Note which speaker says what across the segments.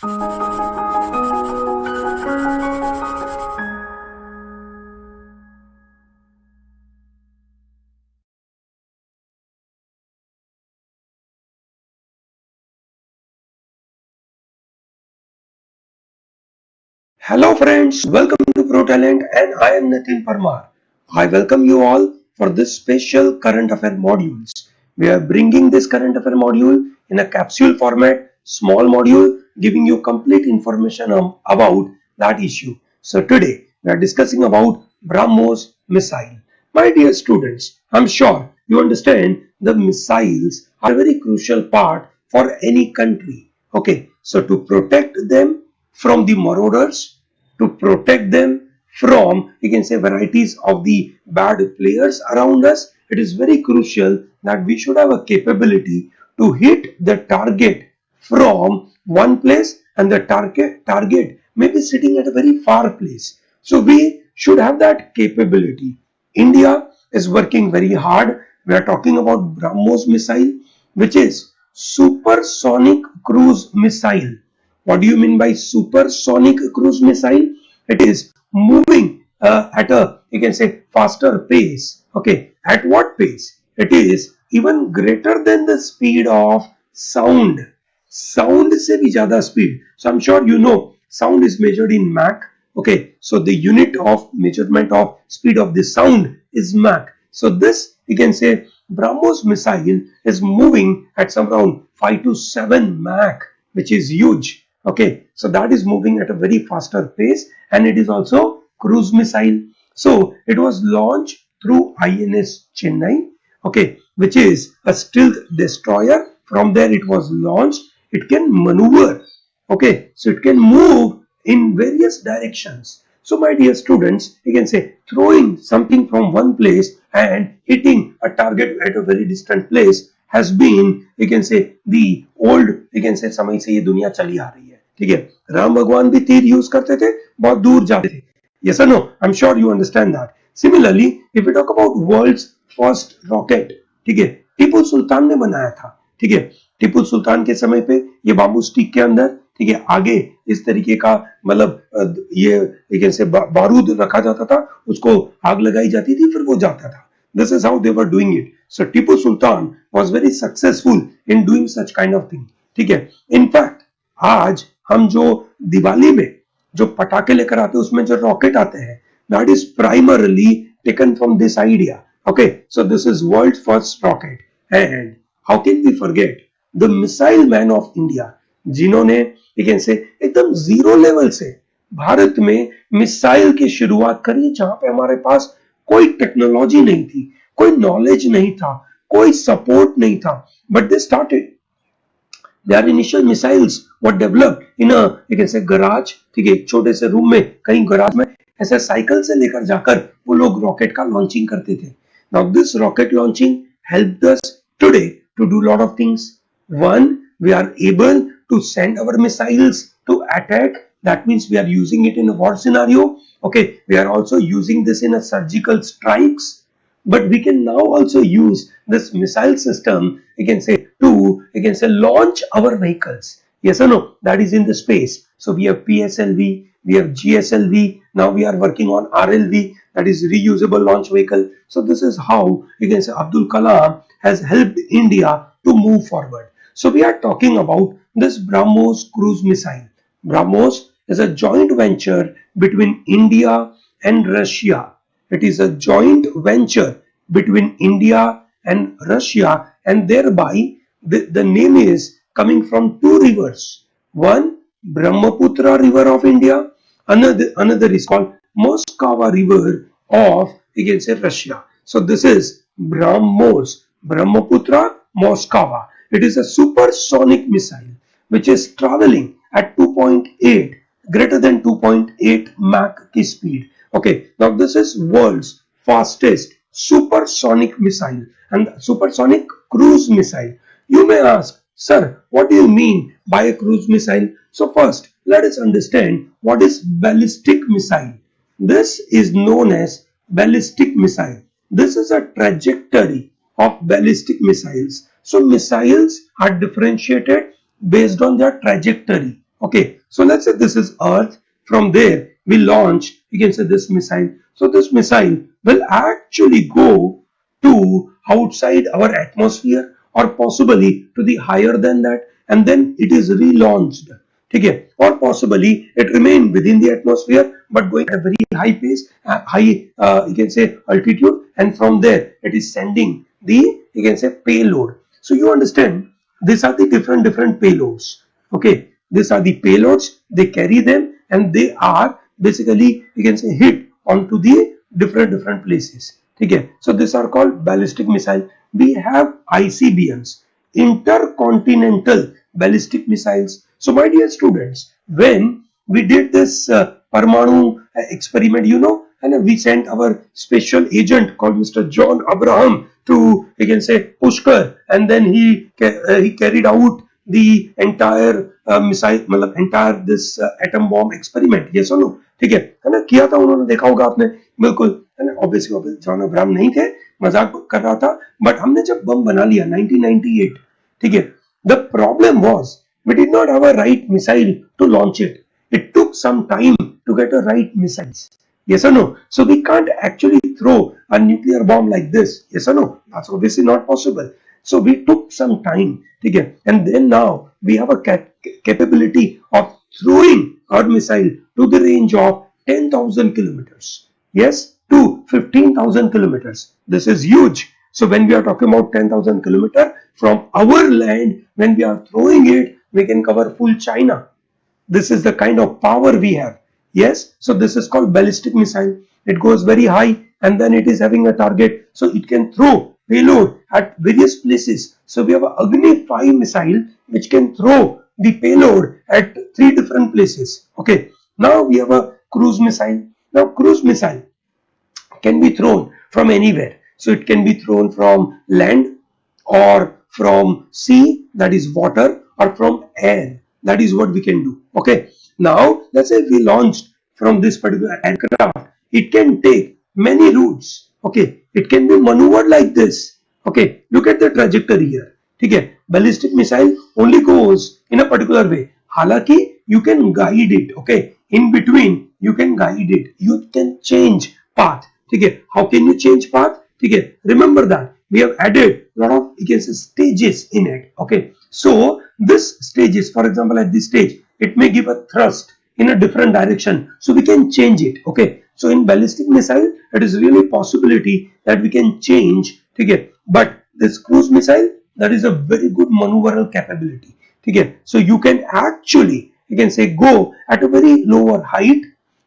Speaker 1: Hello friends, welcome to Pro Talent and I am Nitin Parmar. I welcome you all for this special current affair modules. We are bringing this current affair module in a capsule format, small module giving you complete information about that issue. So today we are discussing about BrahMos missile. My dear students, I'm sure you understand the missiles are a very crucial part for any country. Okay, so to protect them from the marauders, to protect them from, you can say, varieties of the bad players around us, it is very crucial that we should have a capability to hit the target from one place, and the target may be sitting at a very far place. So we should have that capability. India is working very hard. We are talking about BrahMos missile, which is supersonic cruise missile. What do you mean by supersonic cruise missile? It is moving at a, you can say, faster pace. Okay, at what pace? It is even greater than the speed of sound. Sound से भी ज़्यादा speed. So I'm sure you know sound is measured in Mach. Okay, so the unit of measurement of speed of the sound is Mach. So this, you can say, BrahMos missile is moving at some around 5 to 7 Mach, which is huge. Okay, so that is moving at a very faster pace, and it is also cruise missile. So it was launched through INS Chennai, okay, which is a stealth destroyer. From there it was launched. It can maneuver, okay, so it can move in various directions. So my dear students, you can say throwing something from one place and hitting a target at a very distant place has been, you can say, the old, you can say, समय से ये दुनिया चली आ रही है. ठीक है, राम भगवान भी तीर यूज करते थे, बहुत दूर जाते थे. Yes or no? I'm sure you understand that. Similarly, if we talk about world's first rocket, ठीक है, टीपू सुल्तान ने बनाया था. ठीक है, टीपू सुल्तान के समय पे ये बाम्बू स्टिक के अंदर, ठीक है, आगे इस तरीके का, मतलब ये कैसे बारूद रखा जाता था, उसको आग लगाई जाती थी, फिर वो जाता था. This is how they were doing it. So Tipu Sultan was very successful in doing such kind of thing. ठीक है, इनफैक्ट आज हम जो दिवाली में जो पटाखे लेकर आते हैं उसमें जो रॉकेट आते हैं, that is primarily taken from this idea. Okay, so this is world's first rocket. And how can we forget the missile man of India, जिन्होंने, you can say, एकदम जीरो लेवल से भारत में मिसाइल की शुरुआत करी, जहां पे हमारे पास कोई टेक्नोलॉजी नहीं थी, कोई नॉलेज नहीं था, कोई सपोर्ट नहीं था, but they started. Their initial missiles were developed in a, you can say, garage. ठीक है, एक छोटे से रूम में, कहीं गराज में ऐसे साइकिल से लेकर जाकर वो लोग रॉकेट का लॉन्चिंग करते थे. Now this rocket launching helped us today to do lot of things. One, we are able to send our missiles to attack. That means we are using it in a war scenario. Okay, we are also using this in a surgical strikes. But we can now also use this missile system, you can say, to, you can say, launch our vehicles. Yes or no? That is in the space. So we have PSLV, we have GSLV, now we are working on RLV, that is reusable launch vehicle. So this is how, you can say, Abdul Kalam has helped India to move forward. So we are talking about this BrahMos cruise missile. BrahMos is a joint venture between India and Russia. It is a joint venture between India and Russia, and thereby the name is coming from two rivers. One, Brahmaputra river of India, another is called Moskva river of, you can say, Russia. So this is BrahMos, Brahmaputra Moskva. It is a supersonic missile which is traveling at 2.8, greater than 2.8 Mach speed. Okay, now this is world's fastest supersonic missile and supersonic cruise missile. You may ask, sir, what do you mean by a cruise missile? So first, let us understand what is ballistic missile. This is known as ballistic missile. This is a trajectory of ballistic missiles. So missiles are differentiated based on their trajectory. Okay, so let's say this is Earth. From there, we launch, you can say this missile. So this missile will actually go to outside our atmosphere or possibly to the higher than that, and then it is relaunched. Okay, or possibly it remain within the atmosphere but going at a very high pace, high you can say altitude, and from there it is sending the, you can say, payload. So you understand, these are the different payloads. Okay, these are the payloads, they carry them and they are basically, you can say, hit onto the different places. Okay, so these are called ballistic missile. We have ICBMs, intercontinental ballistic missiles. So my dear students, when we did this Parmanu experiment, and we sent our special agent called Mr. John Abraham to, you can say, Pushkar, and then he carried out the entire missile, मतलब entire this atom bomb experiment. Yes or no? ठीक है ना, किया था उन्होंने, देखा होगा आपने, बिल्कुल है ना. ऑब्वियसली जॉन अब्राहम नहीं थे, मजाक कर रहा था, बट हमने जब बम बना लिया 1998, ठीक है, the problem was we did not have a right missile to launch it. It took some time to get a right missiles. Yes or no? So we can't actually throw a nuclear bomb like this. Yes or no? That's obviously not possible. So we took some time, okay, and then now we have a capability of throwing our missile to the range of 10,000 kilometers. Yes, to 15,000 kilometers. This is huge. So when we are talking about 10,000 kilometer from our land, when we are throwing it, we can cover full China. This is the kind of power we have. Yes, so this is called ballistic missile. It goes very high and then it is having a target, so it can throw payload at various places. So we have a Agni 5 missile which can throw the payload at 3 different places. Okay, now we have a cruise missile. Now cruise missile can be thrown from anywhere. So it can be thrown from land or from sea, that is water, or from air. That is what we can do. Okay. Now let's say we launched from this particular aircraft, it can take many routes. Okay. It can be maneuvered like this. Okay. Look at the trajectory here. Okay. Ballistic missile only goes in a particular way. Halaki, you can guide it. Okay. In between, you can guide it. You can change path. Okay. How can you change path? Okay. Remember that we have added a lot of, you can say, stages in it. Okay, so this stages, for example, at this stage it may give a thrust in a different direction, so we can change it. Okay, so in ballistic missile it is really possibility that we can change. Okay, but this cruise missile, that is a very good maneuverable capability. Okay, so you can actually, you can say, go at a very lower height.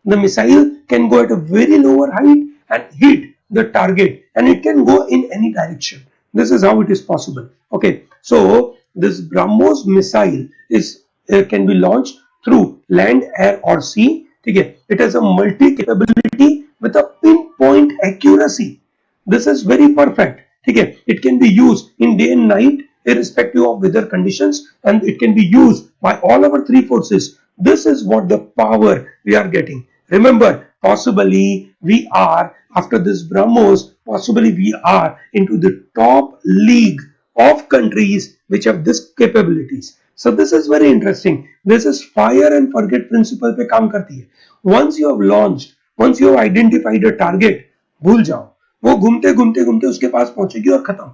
Speaker 1: The missile can go at a very lower height and hit the target, and it can go in any direction. This is how it is possible. Okay, so this BrahMos missile is can be launched through land, air, or sea. Okay, it has a multi capability with a pinpoint accuracy. This is very perfect. Okay, it can be used in day and night irrespective of weather conditions, and it can be used by all our three forces. This is what the power we are getting. Remember, possibly we are, after this BrahMos, possibly we are into the top league of countries which have this capabilities. So this is very interesting. This is fire and forget principle पे काम करती है. Once you have launched, once you have identified a target, भूल जाओ, वो घूमते घूमते घूमते उसके पास पहुंचेगी और खत्म.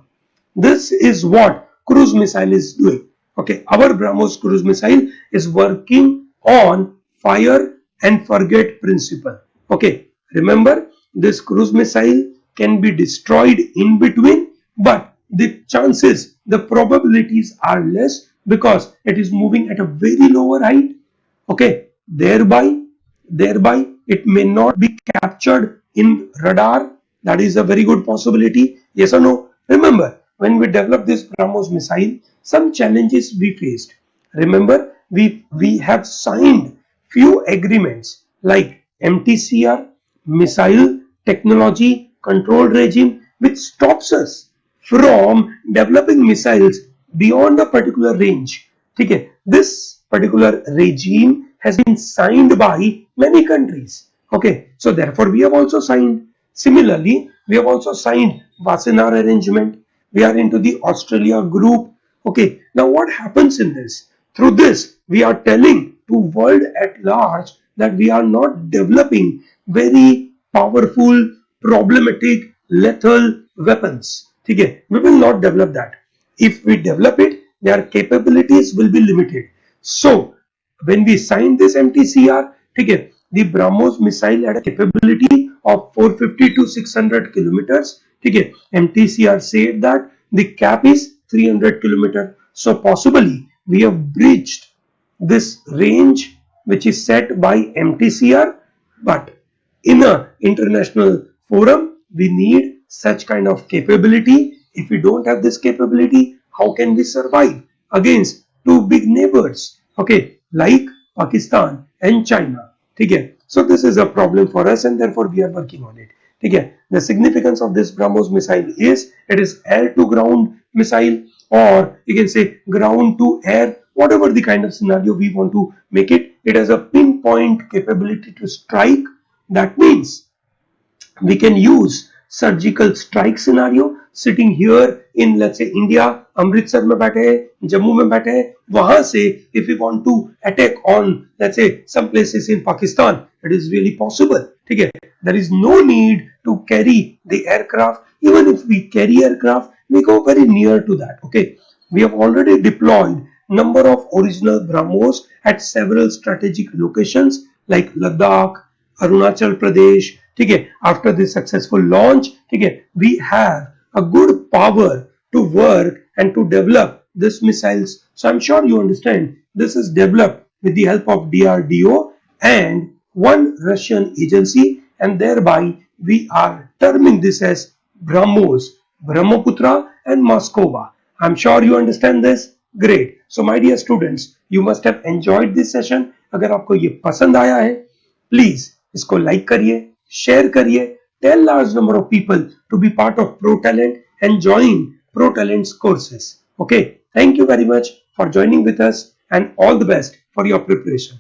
Speaker 1: This is what cruise missile is doing. Okay, our BrahMos cruise missile is working on fire and forget principle. Okay, remember, this cruise missile can be destroyed in between, but the chances, the probabilities are less because it is moving at a very lower height. Okay, thereby it may not be captured in radar. That is a very good possibility. Yes or no? Remember, when we developed this BrahMos missile, some challenges we faced. Remember, we have signed few agreements like MTCR, Missile Technology Control Regime, which stops us from developing missiles beyond a particular range. Okay, this particular regime has been signed by many countries. Okay, so therefore we have also signed. Similarly, we have also signed Wassenaar arrangement. We are into the Australia group. Okay, now what happens in this? Through this, we are telling to world at large that we are not developing very powerful, problematic, lethal weapons. Okay, we will not develop that. If we develop it, their capabilities will be limited. So when we signed this MTCR, okay, the BrahMos missile had a capability of 450 to 600 kilometers. Okay, MTCR said that the cap is 300 kilometer. So possibly we have breached this range which is set by MTCR, but in a international forum we need such kind of capability. If we don't have this capability, how can we survive against two big neighbors, okay, like Pakistan and China? Okay, so this is a problem for us and therefore we are working on it. Okay, the significance of this BrahMos missile is it is air to ground missile, or you can say ground to air, whatever the kind of scenario we want to make it. It has a pinpoint capability to strike. That means we can use surgical strike scenario sitting here in, let's say, India, Amritsar में बैठे हैं, जम्मू में बैठे हैं, वहां से if we want to attack on, let's say, some places in Pakistan, it is really possible. ठीक है, there is no need to carry the aircraft. Even if we carry aircraft, we go very near to that. Okay, we have already deployed number of original BrahMos at several strategic locations like Ladakh, Arunachal Pradesh. ठीक है, after this successful launch, ठीक है, we have a good power to work and to develop these missiles. So I'm sure you understand this is developed with the help of DRDO and one Russian agency, and thereby we are terming this as BrahMos, Brahmaputra and Moskova. I'm sure you understand this. Great. So my dear students, you must have enjoyed this session. अगर आपको ये पसंद आया है, please इसको like करिए, share करिए, tell large number of people to be part of ProTalent and join ProTalent's courses. Okay, thank you very much for joining with us and all the best for your preparation.